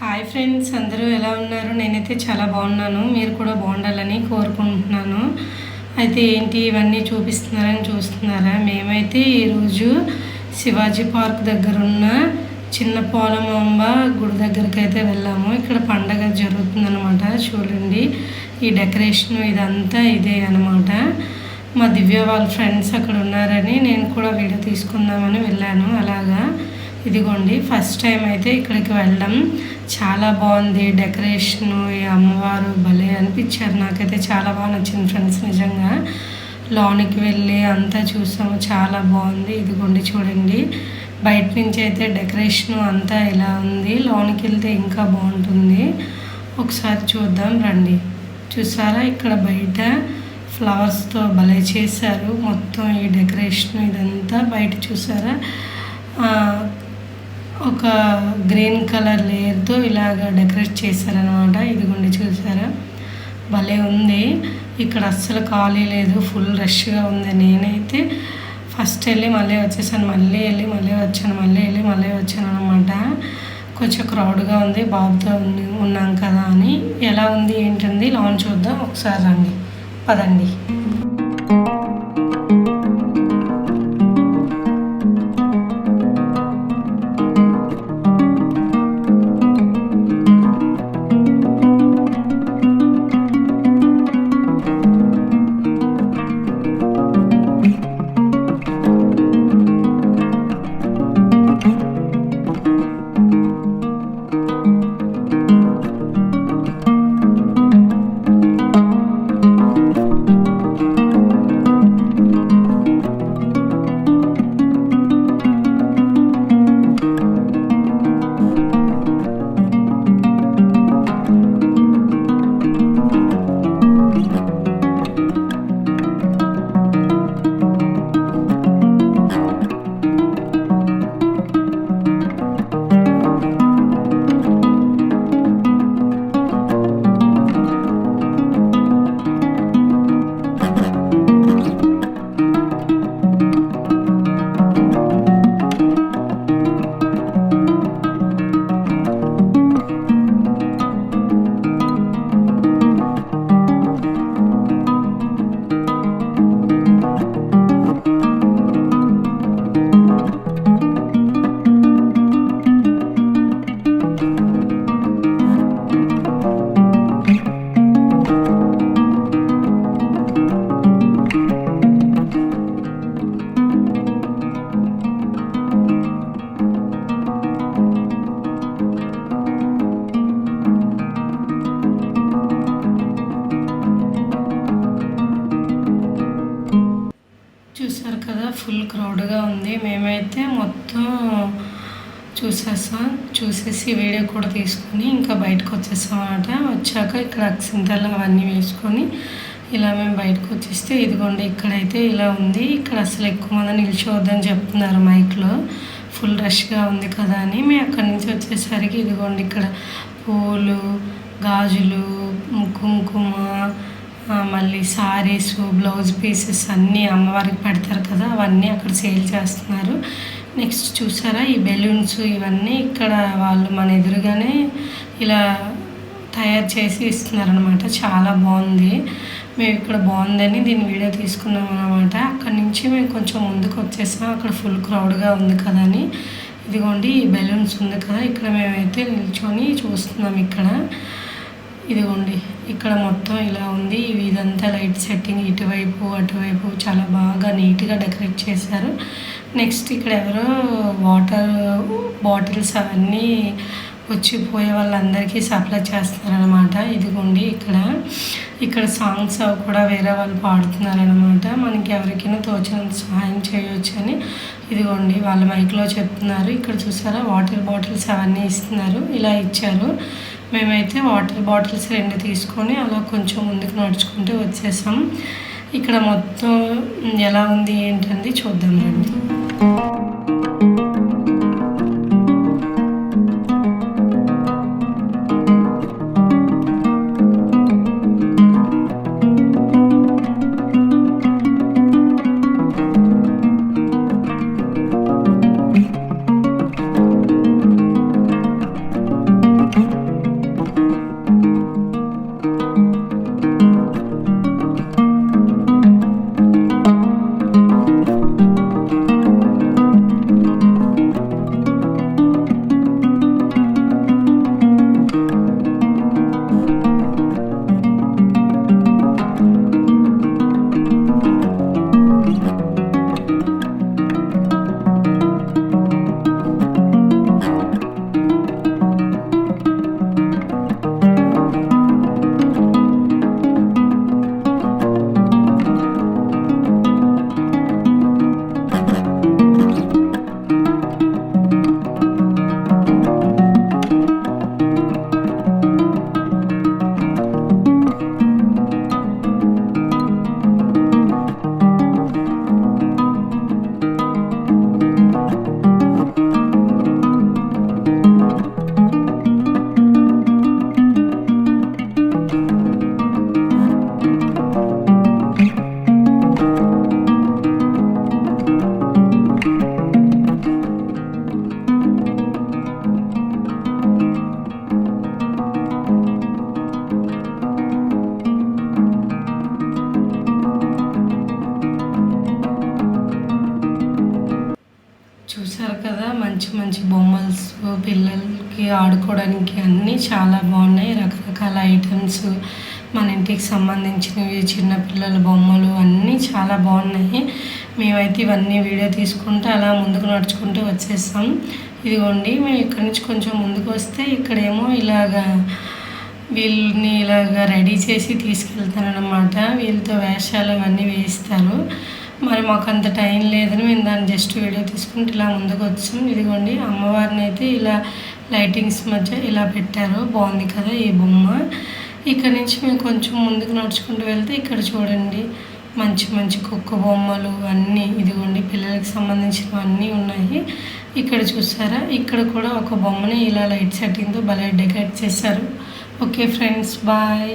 Hi friends, అందరూ ఎలా ఉన్నారు? నేనైతే చాలా బాగున్నాను. మీరు కూడా బాగుండాలని కోరుకుంటున్నాను. అయితే ఏంటి ఇవన్నీ చూపిస్తున్నారని చూస్తున్నారా? మేమైతే ఈరోజు శివాజీ పార్క్ దగ్గర ఉన్న చిన్న పోలమాంబ గుడి దగ్గరికి అయితే వెళ్ళాము. ఇక్కడ పండగ జరుగుతుందనమాట. చూడండి, ఈ డెకరేషన్ ఇదంతా ఇదే అనమాట. మా దివ్య వాళ్ళ ఫ్రెండ్స్ అక్కడ ఉన్నారని నేను కూడా వీడియో తీసుకుందామని వెళ్ళాను. అలాగా ఇదిగోండి, ఫస్ట్ టైం అయితే ఇక్కడికి వెళ్ళడం చాలా బాగుంది. డెకరేషను, ఈ అమ్మవారు భలే అనిపించారు. నాకైతే చాలా బాగా నచ్చింది ఫ్రెండ్స్. నిజంగా లోనికి వెళ్ళి అంతా చూసాము, చాలా బాగుంది. ఇదిగోండి చూడండి, బయట నుంచి అయితే డెకరేషను అంతా ఇలా ఉంది. లోనికి వెళ్తే ఇంకా బాగుంటుంది. ఒకసారి చూద్దాం రండి. చూసారా, ఇక్కడ బయట ఫ్లవర్స్తో భలే చేశారు. మొత్తం ఈ డెకరేషన్ ఇదంతా బయట చూసారా, ఒక గ్రీన్ కలర్ లేయర్తో ఇలాగ డెకరేట్ చేశారనమాట. ఇదిగోండి చూసారా, భలే ఉంది. ఇక్కడ అస్సలు ఖాళీ లేదు, ఫుల్ రష్గా ఉంది. నేనైతే ఫస్ట్ వెళ్ళి మళ్ళీ వచ్చేసాను, మళ్ళీ వెళ్ళి మళ్ళీ వచ్చాను, మళ్ళీ వెళ్ళి మళ్ళీ వచ్చాను అనమాట. కొంచెం క్రౌడ్గా ఉంది, బాబుతో ఉన్నాం కదా అని. ఎలా ఉంది ఏంటంది లాంచ్ చూద్దాం ఒకసారి రండి, పదండి. చూసారు కదా, ఫుల్ క్రౌడ్గా ఉంది. మేమైతే మొత్తం చూసేసి వీడియో కూడా తీసుకొని ఇంకా బయటకు వచ్చేసాం అన్నమాట. వచ్చాక ఇక్కడ అక్షింతలు అవన్నీ వేసుకొని ఇలా మేము బయటకు వచ్చేస్తే ఇదిగోండి, ఇక్కడైతే ఇలా ఉంది. ఇక్కడ అసలు ఎక్కువ మంది నిల్చోవద్దని చెప్తున్నారు మైక్లో, ఫుల్ రష్గా ఉంది కదా అని. మేము అక్కడి నుంచి వచ్చేసరికి ఇదిగోండి, ఇక్కడ పూలు, గాజులు, కుంకుమ, మళ్ళీ సారీస్, బ్లౌజ్ పీసెస్ అన్నీ అమ్మవారికి పెడతారు కదా, అవన్నీ అక్కడ సేల్ చేస్తున్నారు. నెక్స్ట్ చూసారా, ఈ బెలూన్స్ ఇవన్నీ ఇక్కడ వాళ్ళు మన ఎదురుగానే ఇలా తయారు చేసి ఇస్తున్నారనమాట. చాలా బాగుంది. మేము ఇక్కడ బాగుందని దీని వీడియో తీసుకున్నాం అనమాట. అక్కడి నుంచి మేము కొంచెం ముందుకు వచ్చేసాం, అక్కడ ఫుల్ క్రౌడ్గా ఉంది కదా అని. ఇదిగోండి, ఈ బెలూన్స్ ఉంది కదా, ఇక్కడ మేమైతే నిల్చొని చూస్తున్నాం. ఇక్కడ ఇదిగోండి, ఇక్కడ మొత్తం ఇలా ఉంది. ఇదంతా లైట్ సెట్టింగ్, ఇటువైపు అటువైపు చాలా బాగా నీట్గా డెకరేట్ చేశారు. నెక్స్ట్ ఇక్కడ ఎవరో వాటర్ బాటిల్స్ అవన్నీ వచ్చిపోయే వాళ్ళందరికీ సప్లై చేస్తున్నారనమాట. ఇదిగోండి, ఇక్కడ సాంగ్స్ అవి కూడా వేరే వాళ్ళు పాడుతున్నారనమాట. మనకి ఎవరికైనా తోచినంత సహాయం చేయవచ్చు అని ఇదిగోండి వాళ్ళ మైక్లో చెప్తున్నారు. ఇక్కడ చూసారా, వాటర్ బాటిల్స్ అవన్నీ ఇస్తున్నారు. ఇలా ఇచ్చారు. మేమైతే వాటర్ బాటిల్స్ 2 తీసుకొని అలా కొంచెం ముందుకు నడుచుకుంటూ వచ్చేసాం. ఇక్కడ మొత్తం ఎలా ఉంది ఏంటంది చూద్దాం రండి. పిల్లలకి ఆడుకోవడానికి అన్నీ చాలా బాగున్నాయి. రకరకాల ఐటమ్స్, మన ఇంటికి సంబంధించినవి, చిన్నపిల్లల బొమ్మలు అన్నీ చాలా బాగున్నాయి. మేమైతే ఇవన్నీ వీడియో తీసుకుంటూ అలా ముందుకు నడుచుకుంటూ వచ్చేసాం. ఇదిగోండి మేము ఇక్కడ నుంచి కొంచెం ముందుకు వస్తే ఇక్కడేమో ఇలాగా వీళ్ళని ఇలాగ రెడీ చేసి తీసుకెళ్తారనమాట. వీళ్ళతో వేషాలు అవన్నీ వేయిస్తారు. మరి మాకు అంత టైం లేదని మేము దాన్ని జస్ట్ వీడియో తీసుకుంటే ఇలా ముందుకు వచ్చాం. ఇదిగోండి అమ్మవారిని అయితే ఇలా లైటింగ్స్ మధ్య ఇలా పెట్టారు. బాగుంది కదా ఈ బొమ్మ. ఇక్కడ నుంచి మేము కొంచెం ముందుకు నడుచుకుంటూ వెళ్తే ఇక్కడ చూడండి మంచి మంచి కుక్క బొమ్మలు అన్నీ, ఇదిగోండి పిల్లలకి సంబంధించినవన్నీ ఉన్నాయి. ఇక్కడ చూసారా, ఇక్కడ కూడా ఒక బొమ్మని ఇలా లైట్ సెట్టింగ్తో భలే డెకరేట్ చేశారు. Okay friends, bye.